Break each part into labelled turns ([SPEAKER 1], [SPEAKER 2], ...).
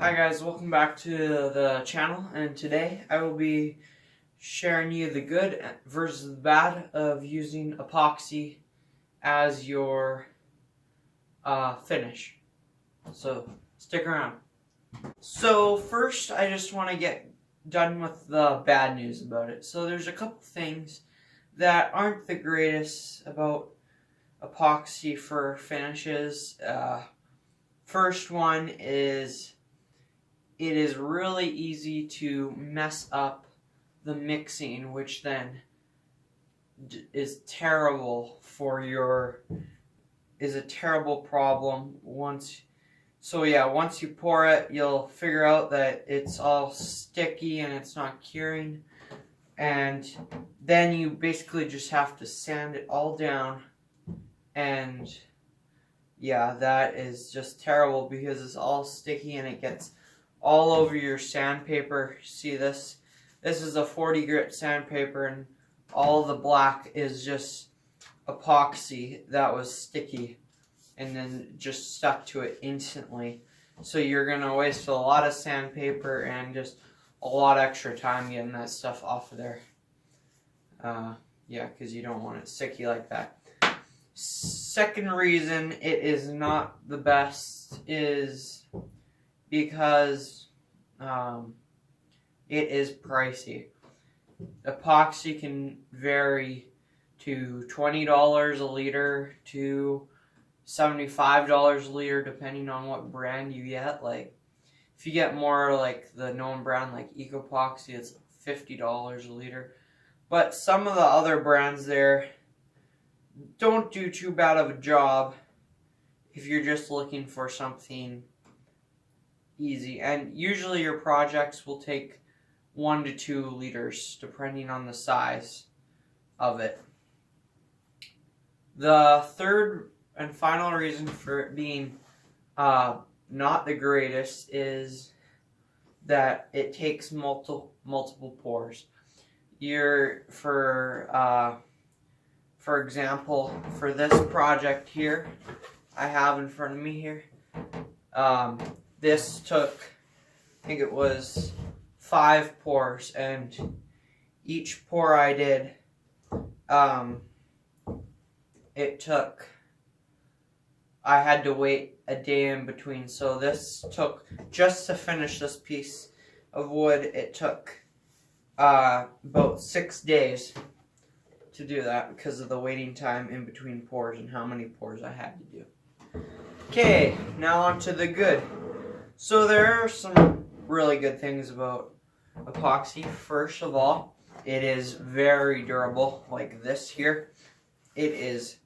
[SPEAKER 1] Hi guys, welcome back to the channel, and today I will be sharing you the good versus the bad of using epoxy as your finish. So stick around. So first I just want to get done with the bad news about it. So there's a couple things that aren't the greatest about epoxy for finishes. First one is it is really easy to mess up the mixing, which then is terrible for is a terrible problem once you pour it, you'll figure out that it's all sticky and it's not curing, and then you basically just have to sand it all down, and yeah, that is just terrible because it's all sticky and it gets all over your sandpaper. See this? This is a 40 grit sandpaper, and all the black is just epoxy that was sticky and then just stuck to it instantly. So you're gonna waste a lot of sandpaper and just a lot of extra time getting that stuff off of there. Yeah, because you don't want it sticky like that. Second reason it is not the best is because it is pricey. Epoxy can vary to $20 a liter to $75 a liter depending on what brand you get. Like if you get more like the known brand like Epoxy, it's $50 a liter. But some of the other brands there don't do too bad of a job if you're just looking for something easy. And usually your projects will take 1 to 2 liters depending on the size of it. The third and final reason for it being not the greatest is that it takes multiple pours. For example, for this project here, I have in front of me here, this took, I think it was 5 pours, and each pour I did, I had to wait a day in between. So this took, just to finish this piece of wood, it took about 6 days to do that because of the waiting time in between pours and how many pours I had to do. Okay, now on to the good. So there are some really good things about epoxy. First of all, it is very durable, like this here. It is,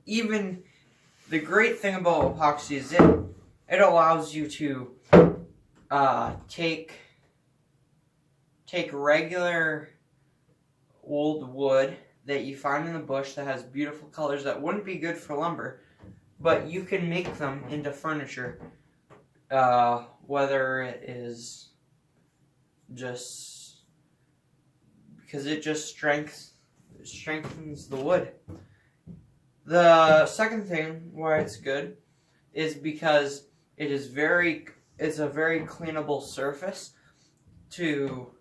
[SPEAKER 1] even the great thing about epoxy is it allows you to take regular old wood that you find in the bush that has beautiful colors that wouldn't be good for lumber, but you can make them into furniture, whether it is just because it just strengthens the wood. The second thing why it's good is because it's a very cleanable surface to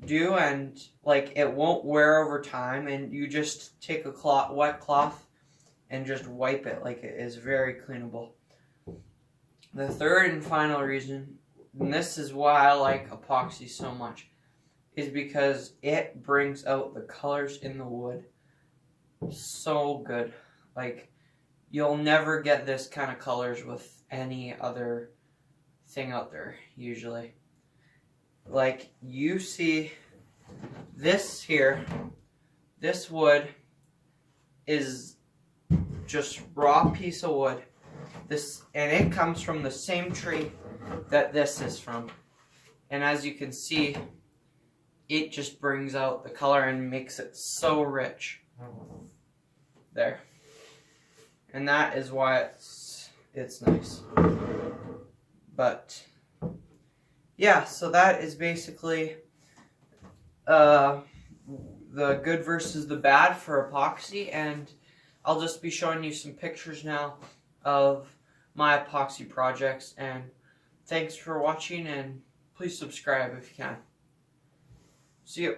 [SPEAKER 1] do, and like it won't wear over time, and you just take a wet cloth and just wipe it. Like, it is very cleanable. The third and final reason, and this is why I like epoxy so much, is because it brings out the colors in the wood so good. Like, you'll never get this kind of colors with any other thing out there usually. Like, you see this here, this wood is just raw piece of wood. And it comes from the same tree that this is from. And as you can see, it just brings out the color and makes it so rich. There. And that is why it's nice. But yeah, so that is basically the good versus the bad for epoxy, and I'll just be showing you some pictures now of my epoxy projects, and Thanks for watching, and please subscribe if you can. See you.